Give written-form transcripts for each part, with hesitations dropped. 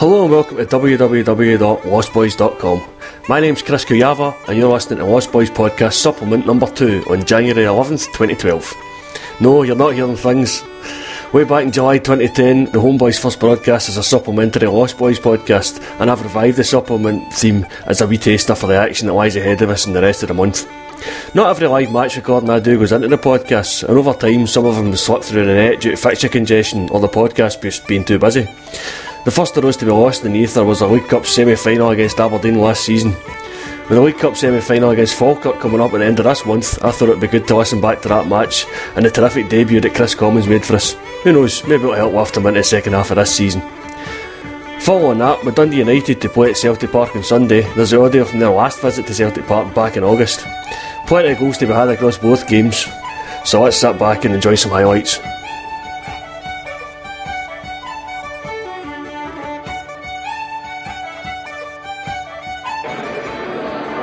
Hello and welcome to www.LostBhoys.com. My name's Kris Commons and you're listening to Lost Boys Podcast Supplement number 2 on January 11th, 2012. No, you're not hearing things. Way back in July 2010, the HomeBhoys first broadcast as a supplementary Lost Boys podcast, and I've revived the supplement theme as a wee taster for the action that lies ahead of us in the rest of the month. Not every live match recording I do goes into the podcast, and over time some of them slipped through the net due to fixture congestion or the podcast being too busy. The first of those to be lost in the ether was the League Cup semi-final against Aberdeen last season. With the League Cup semi-final against Falkirk coming up at the end of this month, I thought it would be good to listen back to that match and the terrific debut that Kris Commons made for us. Who knows, maybe it'll help lift him into the second half of this season. Following that, with Dundee United to play at Celtic Park on Sunday, there's the audio from their last visit to Celtic Park back in August. Plenty of goals to be had across both games, so let's sit back and enjoy some highlights.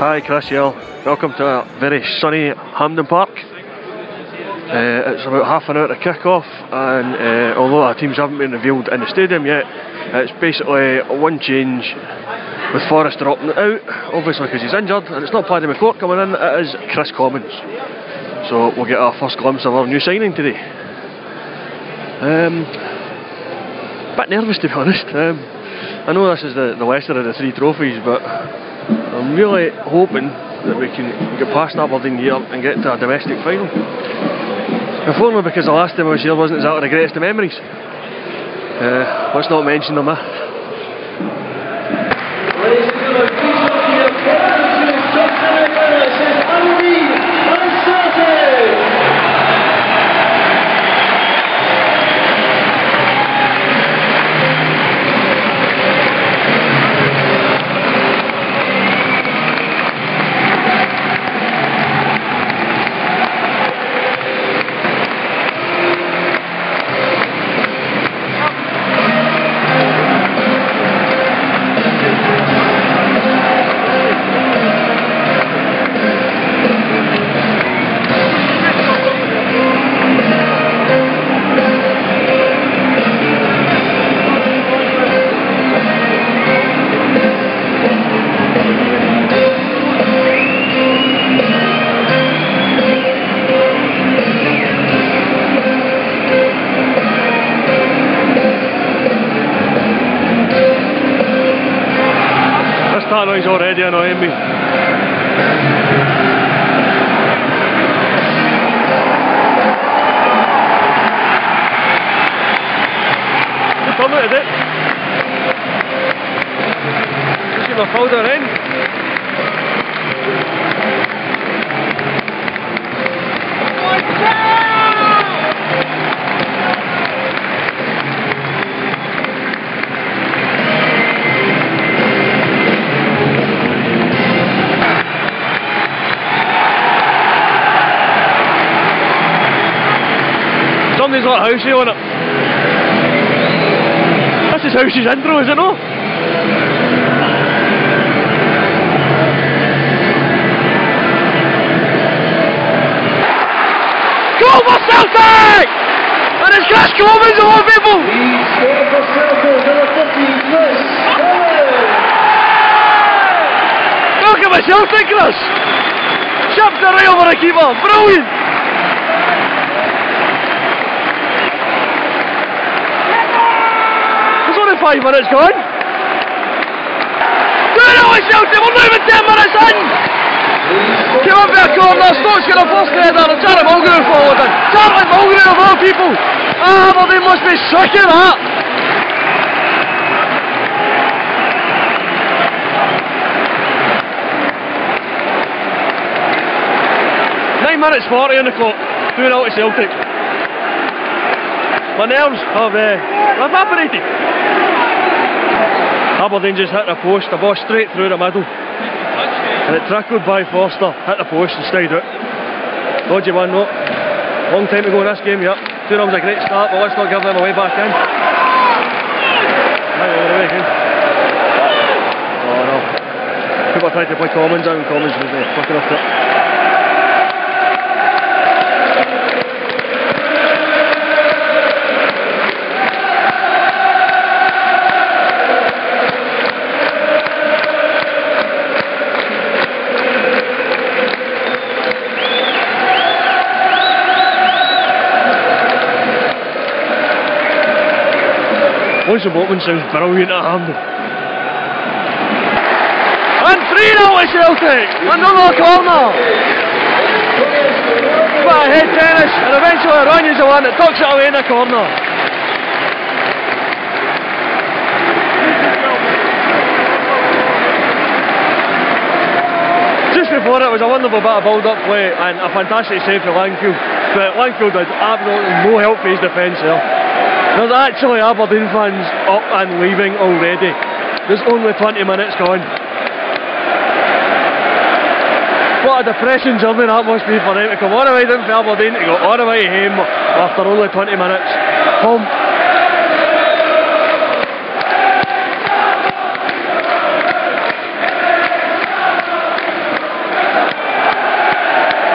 Hi Chris, welcome to a very sunny Hampden Park. It's about half an hour to kick off, and although our teams haven't been revealed in the stadium yet, it's basically one change with Forrester opting out, obviously because he's injured, and it's not Paddy McCourt coming in, it is Kris Commons. So we'll get our first glimpse of our new signing today. Bit nervous to be honest. I know this is the lesser of the three trophies, but I'm really hoping that we can get past Aberdeen here and get to a domestic final. If only because the last time I was here wasn't exactly the greatest of memories. Let's not mention them. Ladies and gentlemen, please welcome your captain to top semi-final. It says Aberdeen and Celtic. That noise already annoying me. You're done with it? Just get my folder in. Somebody's got Housey on it. This is Housey's intro, is it not? Goal for Celtic! And it's Kris Commons of all people! He's scored for Celtic, number 15, Kris Commons. Welcome to Celtic, Kris! Chipped it right over the keeper, brilliant! There's only 5 minutes gone. 2-0 Celtic, we're not even 10 minutes in! Came up with a corner, Stokes got a first header and Charlie Mulgrew followed in. Charlie Mulgrew of all people! Aberdeen must be sick of that! Minutes 40 on the clock, 2-0 to Celtic. My nerves have evaporated. Aberdeen just hit the post, the ball straight through the middle, and it trickled by Forster, hit the post and stayed out. Dodgy one, no. Long time to go in this game, yep. 2-0 was a great start, but let's not give them away back in. Oh no. People tried to play Commons out and Commons was quick enough to it. Joseph Botman sounds brilliant at Hampden. And 3-0 to Celtic! Another corner! Bit of head tennis, and eventually Ronnie's the one that tucks it away in the corner. Just before it was a wonderful bit of build-up play and a fantastic save for Langfield, but Langfield had absolutely no help for his defence there. There's actually Aberdeen fans up and leaving already. There's only 20 minutes gone. What a depressing journey that must be for them to come all the way down for Aberdeen to go all the way home after only 20 minutes. Home.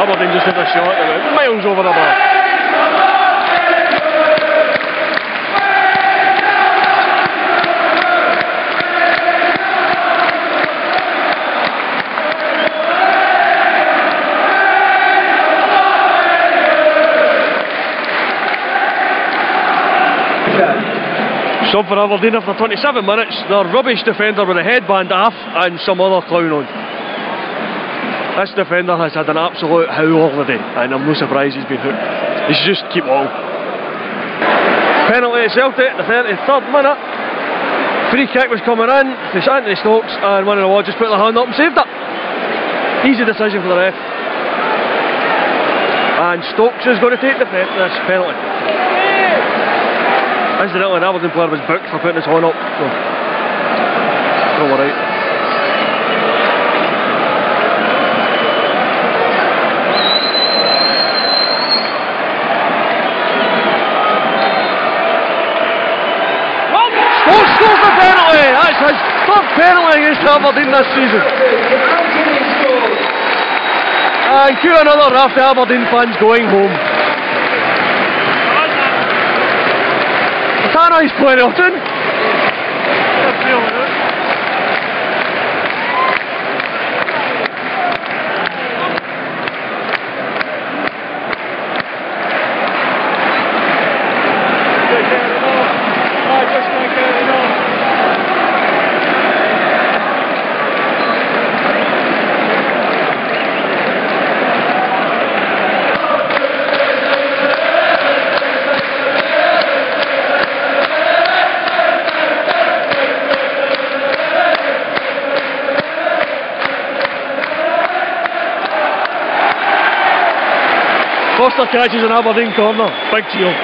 Aberdeen just hit a shot that went miles over the bar. Sub for Aberdeen after 27 minutes, their rubbish defender with a headband off and some other clown on. This defender has had an absolute howl of the day, and I'm no surprised he's been hooked. He should just keep on. Penalty at Celtic, the 33rd minute. Free kick was coming in for Anthony Stokes, and one of the Lodges put their hand up and saved it. Easy decision for the ref. And Stokes is going to take this penalty. Incidentally, an Aberdeen player was booked for putting his horn up, so all right. Stokes scores the penalty! That's his third penalty against Aberdeen this season. And cue another raft of Aberdeen fans going home. He's playing Elton. Foster catches an Aberdeen corner, big cheer.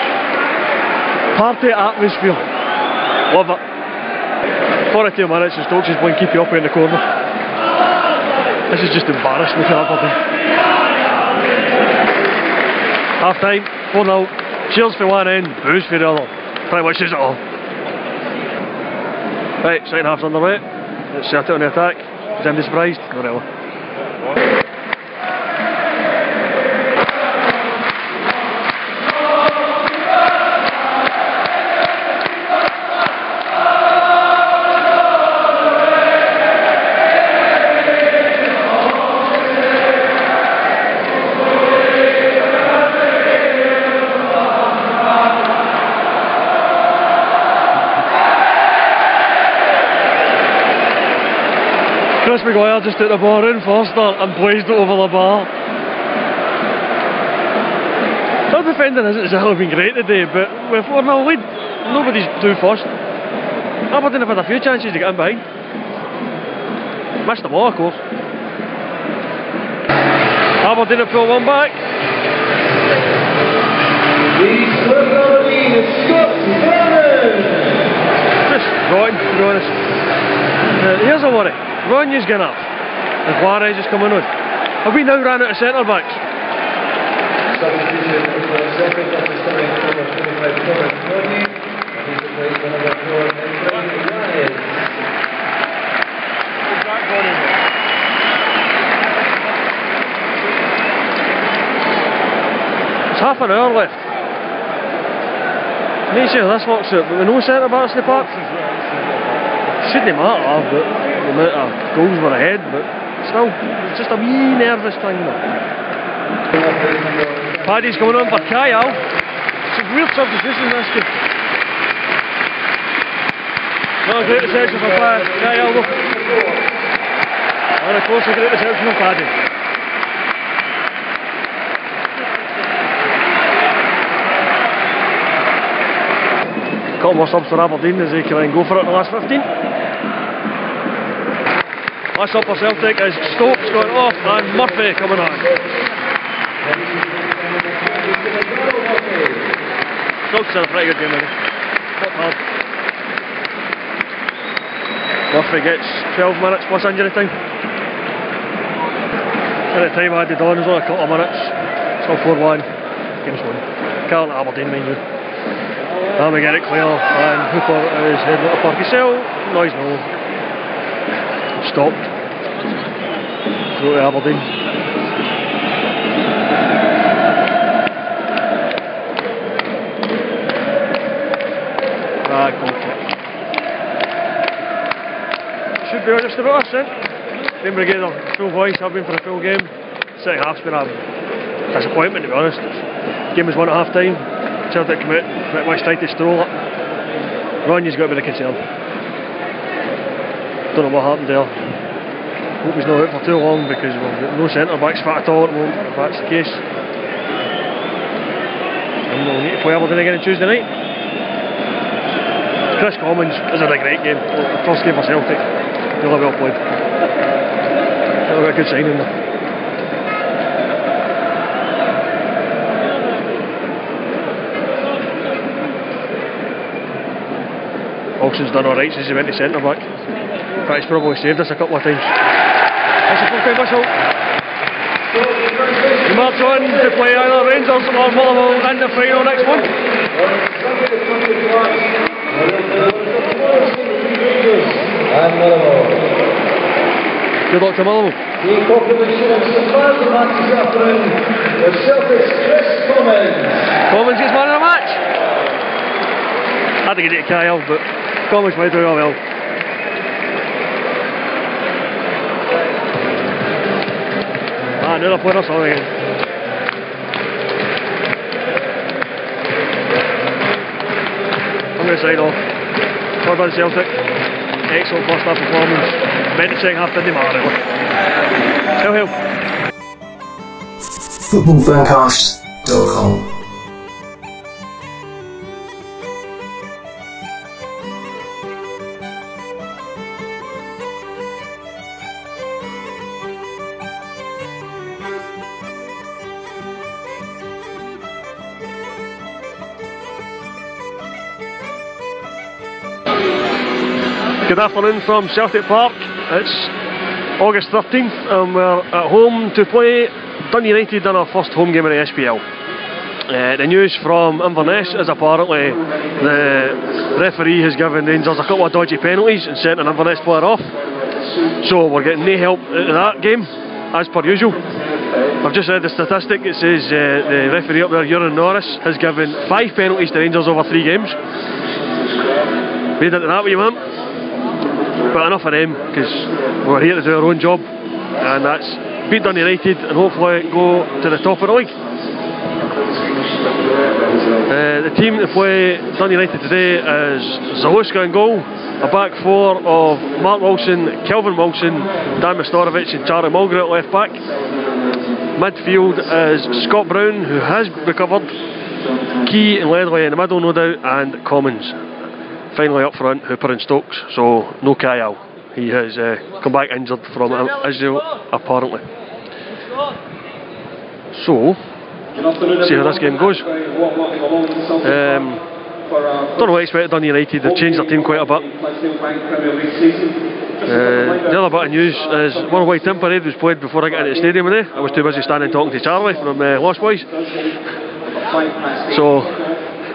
Party atmosphere. Love it. 42 minutes and Stokes is playing keep you up in the corner. This is just embarrassing for Aberdeen. Half time, 4-0. Cheers for one end, boos for the other. Pretty much says it all. Right, second half's underway. Let's set it on the attack. Is anybody surprised? Not really. Kris Maguire just took the ball in Foster and blazed it over the bar. Their defending hasn't exactly been great today, but with 4-0 lead, nobody's too fussed. Aberdeen have had a few chances to get in behind. Missed the ball, of course. Aberdeen have put one back. Just rotten, to be honest. Here's a worry. Ronya's gone up, and Juarez is coming on. Have we now ran out of centre backs? It's half an hour left. Make sure this works out, but with no centre backs in the park. Shouldn't matter, but the amount of goals were ahead, but still, it's just a wee nervous thing. Paddy's coming on for Kyle. It's a weird substitution this game. Not a great reception for Kyle though. And of course a great reception from Paddy. Couple more subs for Aberdeen as they try and go for it in the last 15. Last up for Celtic is Stokes going off and Murphy coming on. Stokes had a pretty good game today. Worked hard. Murphy gets 12 minutes plus injury time. At the time I had it on, it was only a couple of minutes. Still 4-1. Game's won. Carlton Aberdeen, mind you. And we get it clear, and Hooper is heading out of Parkisell. Noise no. Stopped. Through to Aberdeen. Goal kick. Should be on just about us then. Then we get a full voice, I've been for a full game. Second half's been a disappointment to be honest. The game was won at half time. Celtic come out, pretty much tried to stroll it. Ronnie's got a bit of concern. Don't know what happened there. Hope he's not out for too long because we've got no centre backs fit at all at the moment, if that's the case. And we'll need to play Aberdeen again on Tuesday night. Kris Commons is a great game. The first game for Celtic. Really well played. Really got a good signing there. Olsen's done alright since he went to centre back. But he's probably saved us a couple of times. That's a full time whistle. We march on to play either Rangers or Motherwell in the final next month. Good luck to Motherwell. The population of surprise the match this afternoon was Celtic's Kris Commons. Commons gets man of the match. Had to get it to Kyle, but Commons played really well. Another player or something again. I'm going to sign off. Well done Celtic. Excellent first half performance. Meant the second half didn't matter really. Still help. Footballfancast.com. Good afternoon from Celtic Park. It's August 13th and we're at home to play Dundee United in our first home game in the SPL. The news from Inverness is apparently the referee has given Rangers a couple of dodgy penalties and sent an Inverness player off. So we're getting no help out of that game, as per usual. I've just read the statistic. It says the referee up there, Euron Norris, has given 5 penalties to Rangers over 3 games. Read into that what you want. But enough of them, because we're here to do our own job, and that's beat Dundee United and hopefully go to the top of the league. The team to play Dundee United today is Zaluska in goal, a back 4 of Mark Wilson, Kelvin Wilson, Dan Mastorovic and Charlie Mulgrew at left back. Midfield is Scott Brown, who has recovered, Key and Ledley in the middle no doubt, and Commons. Finally up front, Hooper and Stokes, so no Kyle. He has come back injured from Israel apparently. So, see how this game goes. Don't know what I expected Dundee United. They've changed their team quite a bit. The other bit of news is Worldwide Tim Parade was played before I got into the stadium today. I was too busy standing talking to Charlie from LostBhoys. So,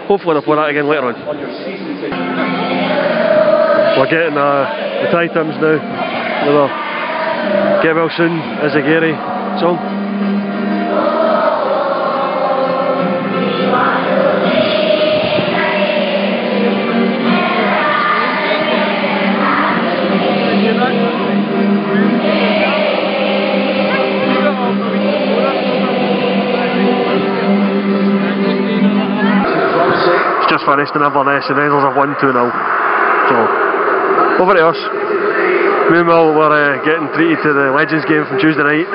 hopefully they'll play that again later on. We're getting the Thai Tims now with a Get Well Soon is a Gary song. It's just finished in Inverness and Rangers have won 2-0. So Over to us. Meanwhile, we're getting treated to the Legends game from Tuesday night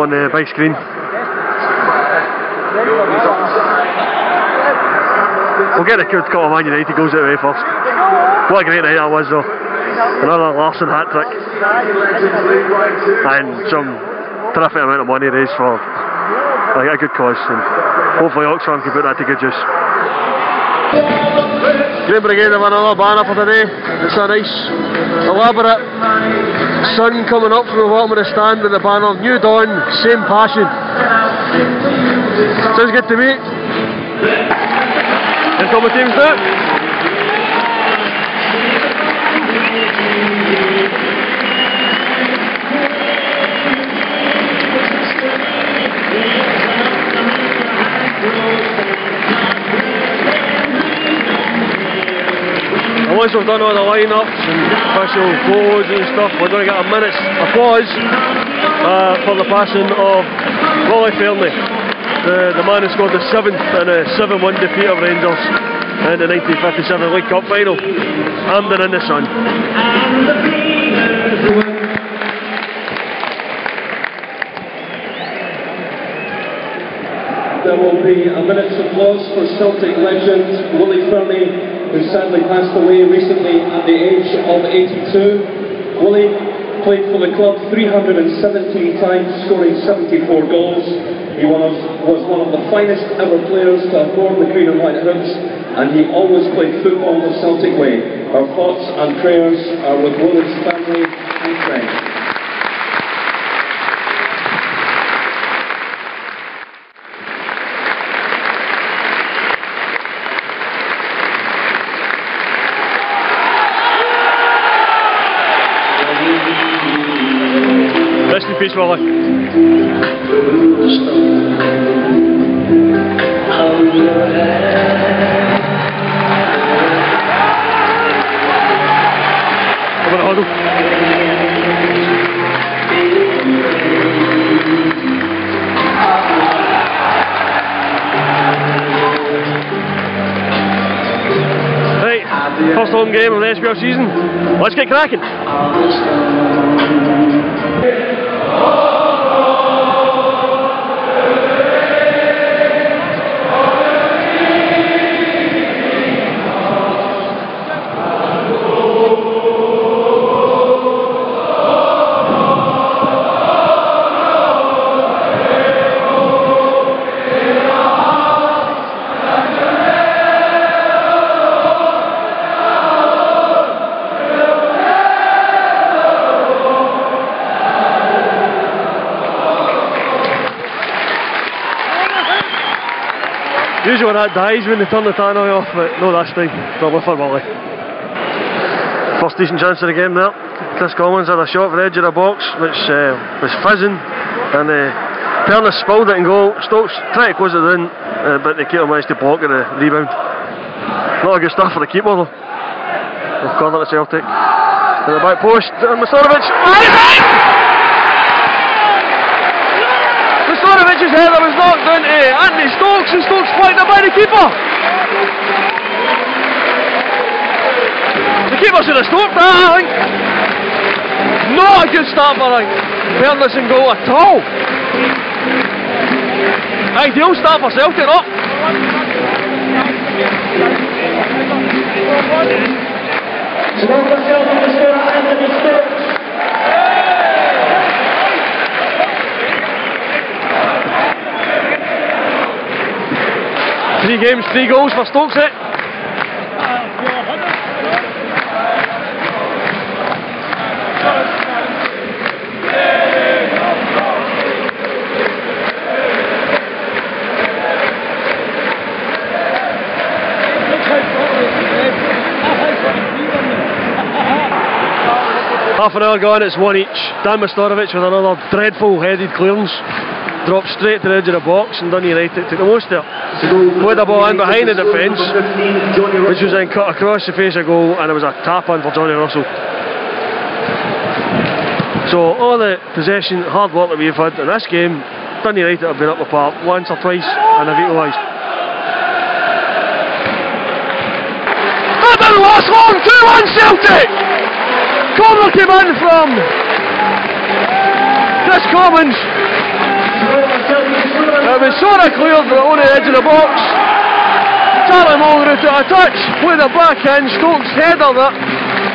on the big screen. We'll get a good couple of Man United goals out of the way first. What a great night that was though. Another Larson hat-trick. And some terrific amount of money raised for a good cause. And hopefully Oxfam can put that to good use. Green Brigade have another banner for today. It's a nice, elaborate sun coming up from the bottom of the stand with the banner. New dawn, same passion. Sounds good to me. Here come the teams now. Once we've done all the lineups and official photos and stuff, we're going to get a minute's applause for the passing of Rolly Fairley, the man who scored the 7th in a 7-1 defeat of Rangers in the 1957 League Cup final. Amden in the sun. There will be a minute's applause for Celtic legend Willie Fernie, who sadly passed away recently at the age of 82. Willie played for the club 317 times, scoring 74 goals. He was one of the finest ever players to have worn the green and white hoods, and he always played football the Celtic way. Our thoughts and prayers are with Willie's family and friends. Rest in peace, Willie. Over the huddle. Right, first home game of the SPL season. Let's get cracking. 'Usually when that dies when they turn the tannoy off, but no, this time, probably for Willie. First decent chance of the game there. Kris Commons had a shot for the edge of the box, which was fizzing, and Perna spilled it and goal. Stokes tried to close it in, but the keeper managed to block the rebound. Not a good stuff for the keeper though. We've cornered at Celtic. To the back post, and Mastorovic. Mastorovic's header was knocked down to Anthony Stokes, and Stokes flanked it by the keeper. The keeper should have stopped that, I think. Not a good start for Pernas in goal at all. Ideal start for Celtic, not. Three games, 3 goals for Stokes. Half an hour gone, it's 1 each. Dan Mastorovic with another dreadful headed clearance. Dropped straight to the edge of the box, and Dundee United took the most of it. Played the ball in behind the defence, which was then cut across the face of goal, and it was a tap in for Johnny Russell. So all the possession, hard work that we've had in this game, Dundee United have been up the park once or twice and have equalised. didn't last long. 2-1 Celtic. Corner came in from Kris Commons. It was sort of cleared but on the edge of the box. Charlie Mulgrew took a touch, played it back in, Stokes headed it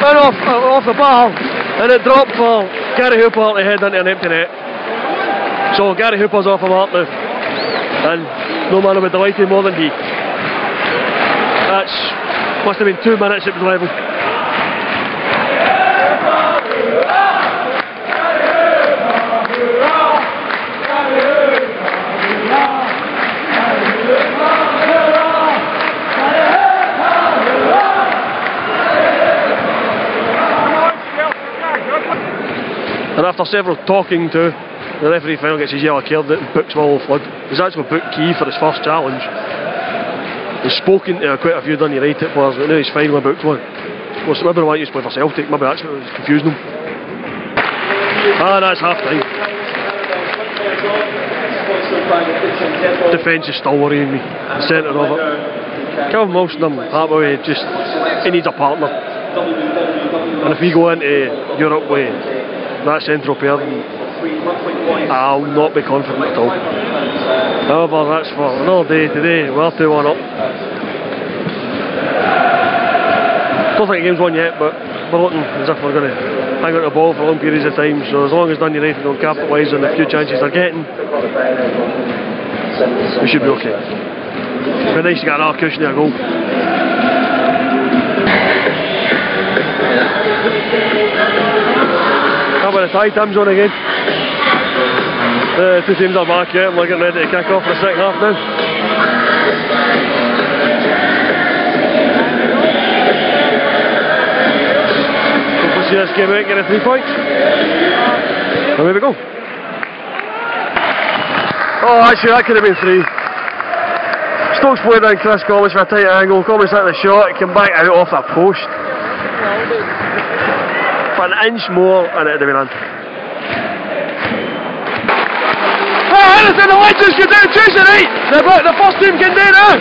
and off the bar, and it dropped for Gary Hooper to head into an empty net. So Gary Hooper's off the mark now, and no man would be delighted more than he. That's must have been 2 minutes it was level. And after several talking to, the referee finally gets his yellow card and books Willow Flood. He's actually booked Key for his first challenge. He's spoken to quite a few Dundee United players, but now he's finally booked one. Well, so maybe they want you to play for Celtic, maybe that's what was confusing them. That's half time. Defence is still worrying me. The centre of it. Calvin Wilson, I'm happy with, just he needs a partner. And if we go into Europe with that central pair, I'll not be confident at all. However, that's for another day today. We're 2-1 up. Don't think the game's won yet, but we're looking as if we're going to hang on the ball for long periods of time. So as long as Dundee United don't capitalise on the few chances they're getting, we should be okay. It'd be nice to get another cushion of a goal. With the tie time's on again. The two teams are back yet, and we're getting ready to kick off for the second half now. Hope we see this game out, get a 3 points. And there we go. Oh, actually that could have been 3. Stokes played down Kris Commons for a tight angle. Commons hit the shot, it came back out off that post. An inch more and it'd have been on. Oh, anything the legends can do Tuesday night! The first team can do now!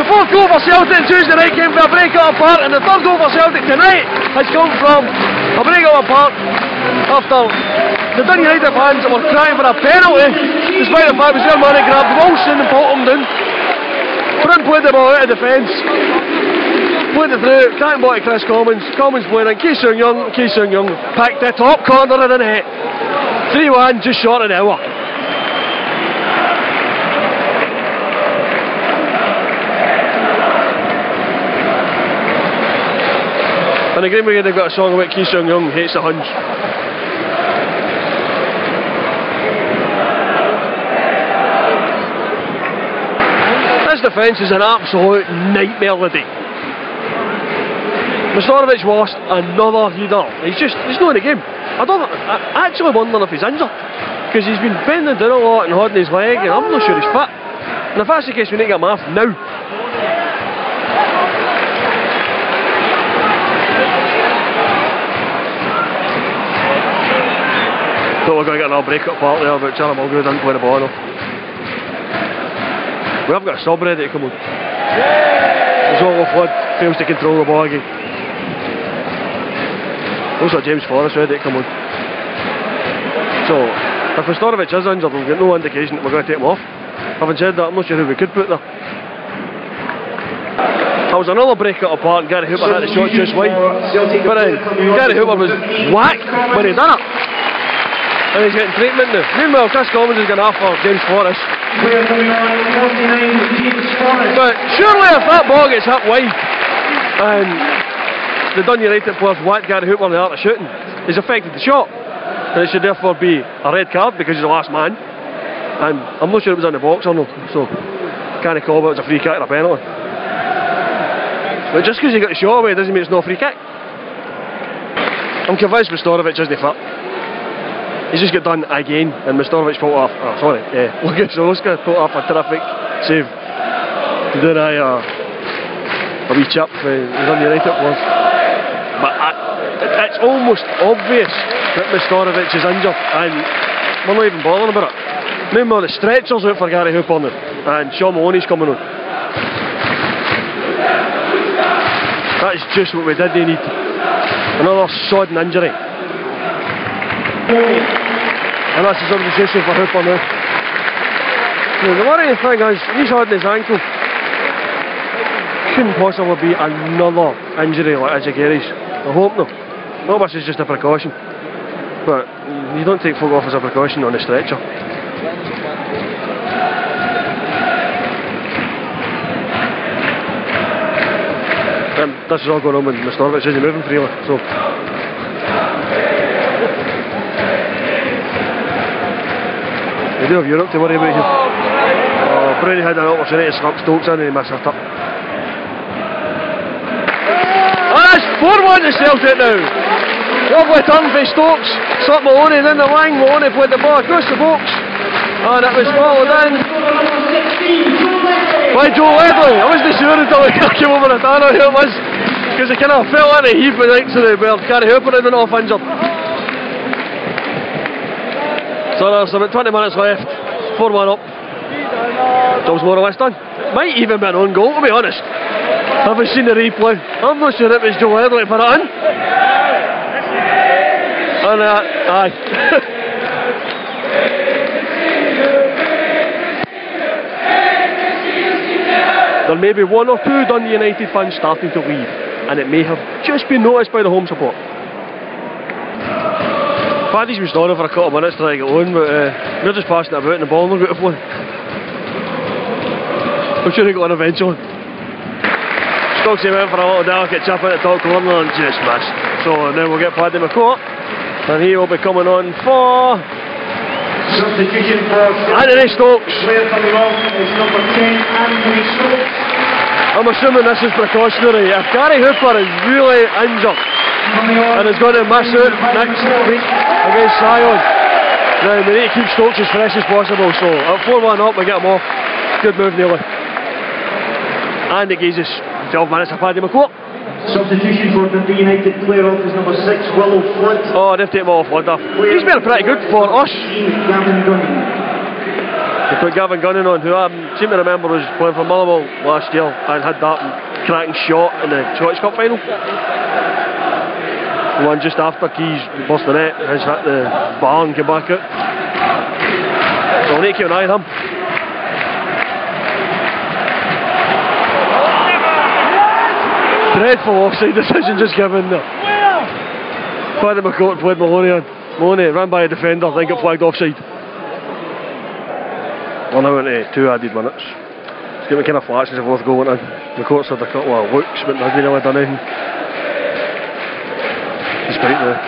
The fourth goal for Celtic Tuesday night came from a break-up apart, and the third goal for Celtic tonight has come from a break-up apart after the Dundee United fans were crying for a penalty, despite the fact it was their man who grabbed Wilson and put him down. Bryn played the ball out of defence. Played it through, can't ball to Kris Commons. Commons playing in Ki Sung Young picked the top corner of the net. 3-1, just short of an hour. And the Green Brigade have got a song about Ki Sung Young hates the Huns. This defence is an absolute nightmare today. Mastorovic lost another header. He's not in the game. I actually wonder if he's injured, because he's been bending down a lot and holding his leg, and I'm not sure he's fit. And if that's the case, we need to get him off now. Thought we're going to get another break-up part there, but Charlie Mulgrew didn't play the ball enough. We have got a sub ready to come on. Zolo Flood fails to control the ball again. Also James Forrest ready to come on. So, if Mastorovic is injured, we've got no indication that we're going to take him off. Having said that, I'm not sure who we could put there. That was another break-up apart, and Gary Hooper had the shot just wide. But Gary Hooper was whacked when he done it. And he's getting treatment now. Meanwhile, Kris Commons is going off for James Forrest. But surely if that ball gets hit wide, and the Dundee United players whacked Gary Hooper in the art of shooting, he's affected the shot, and it should therefore be a red card because he's the last man. And I'm not sure it was in the box or not, so can't call it was a free kick or a penalty. But just because he got the shot away doesn't mean it's not a free kick. I'm convinced Mastorovic isn't fit. He's just got done again, and Mastorovic pulled off. Oh, sorry, Lucas Oscar pulled off a terrific save to deny a wee chip for the Dundee United players. But it's almost obvious that Mastorovic is injured, and we're not even bothering about it. Meanwhile, the stretcher's out for Gary Hooper now, and Sean Maloney's coming on. That's just what we didn't need. Another sodden injury. And that's his organisation for Hooper now. The worrying thing is, he's hurting his ankle. Couldn't possibly be another injury like Ajagiri's. I hope not. No, this is just a precaution. But you don't take folk off as a precaution on a stretcher. This is all going on when Mr. isn't moving freely, so. We do have Europe to worry about here. Brownie had an opportunity to slap Stokes in and he missed it up. Oh, that's 4-1 to Celtic now. Lovely turn for Stokes. Slapped Maloney in the line. Maloney played the ball across the box. And it was followed in by Joe Ledley. I wasn't sure until I came over the tanner who it was, because he kind of fell in a heap next to the bird. Gary Hooper had been off injured. So there's about 20 minutes left. 4-1 up. Job's more or less done. Might even be an own goal, to be honest. I haven't seen the replay. I'm not sure it was Joe Ledley put it in. And aye. There may be one or two Dundee United fans starting to leave, and it may have just been noticed by the home support. Paddy's been stalling for a couple of minutes to try to get on, but we're just passing it about and the ball will go to play. I'm sure he got on eventually. Stokesy went for a little delicate chip at the top corner and just missed. So now we'll get Paddy McCourt, and he will be coming on for Substitution for Anthony Stokes. Player coming off is number 10, Anthony Stokes. I'm assuming this is precautionary. If Gary Hooper is really injured and is going to miss out next week against Sion, then we need to keep Stokes as fresh as possible. So at 4-1 up, we get him off. Good move, nearly. And it gives us 12 minutes of Paddy McCourt. Substitution for Dundee United, player off is number 6, Willow Flood. Oh, they've taken him off Flood off. He's been pretty good for us. Gavin Gunning. They put Gavin Gunning on, who I seem to remember was playing for Motherwell last year and had that cracking shot in the Scottish Cup final. The one just after Keys burst the net, has hit the bar and came back out. So we'll need to keep an eye on him. Dreadful offside decision just given there. Paddy McCourt played Maloney on. Maloney ran by a defender, then got flagged offside. We're now into 2 added minutes. It's getting kind of flashes of both going in. McCourt's had a couple of looks, but hasn't really done anything. Despite the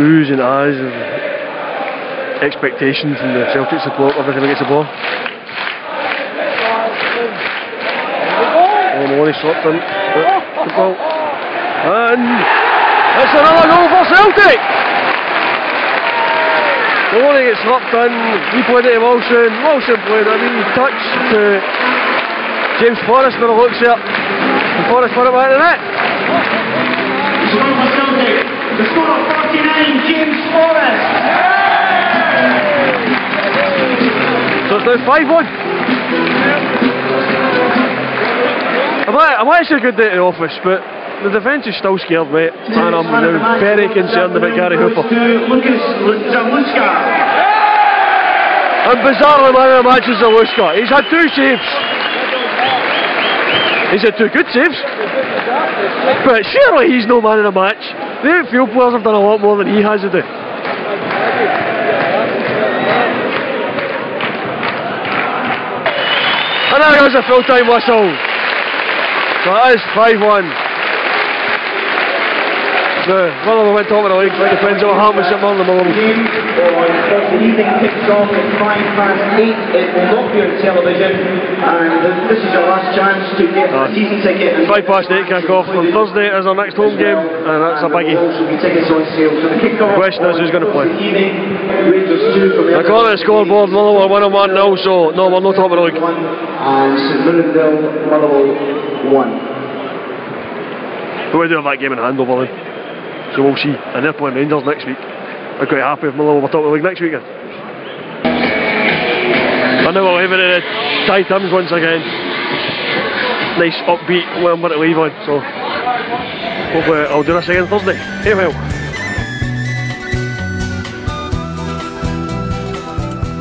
oohs and ahs and expectations from the Celtic support every time he gets the ball. Maloney slipped in the ball. And it's another goal for Celtic! Maloney gets slipped in, he played it to Wilson. Wilson played a wee touch to James Forrest when he looks at it. And Forrest put it back in the net. The score for Celtic, the score of 49, James Forrest. So it's now 5-1. I'm actually a good day at the office, but the defence is still scared, mate, and I'm now very concerned about Gary Hooper. And bizarrely, man of the match is Zaluska. He's had 2 saves. He's had 2 good saves. But surely he's no man of the match. The outfield players have done a lot more than he has to do. And there goes a full-time whistle. So that is 5-1. Motherwell went top of the league, it depends on what happens at Motherwell. The evening kicks off at 8:05. It will not be on television, and this is your last chance to get a season ticket. 8:05 kick-off on Thursday is our next home game, and that's a biggie. Tickets on sale. So the kick-off. The question is who's going to play. Rangers 2 from According to the scoreboard, Motherwell winning 1-0, so no, we're not top of the league. And St Mirrenville, Motherwell 1. But we do have that game in hand over then. So we'll see. And they're playing Rangers next week. I'm quite happy if Motherwell were top of the league next weekend. And now we'll leave it at the Ty Tims once again. nice upbeat number to leave on, so hopefully I'll do this again Thursday. Hey well.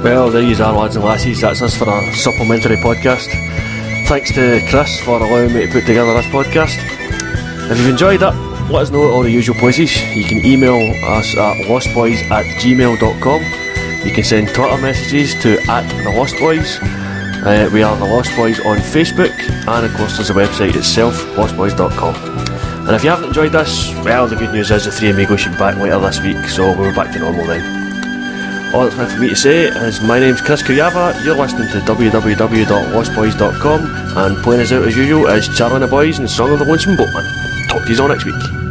Well, there you are, lads and lassies, that's us for a supplementary podcast. Thanks to Kris for allowing me to put together this podcast. If you've enjoyed it, let us know at all the usual places. You can email us at lostboys@gmail.com. You can send Twitter messages to @thelostboys. We are The Lost Boys on Facebook, and of course there's a website itself, lostboys.com. And if you haven't enjoyed this, well, the good news is the three amigos should be back later this week, so we're back to normal then. All that's left for me to say is my name's Kris Commons, you're listening to www.lostboys.com, and playing us out as usual is Charlie and the Boys and the Song of the Lonesome Boatman. Talk to you all next week.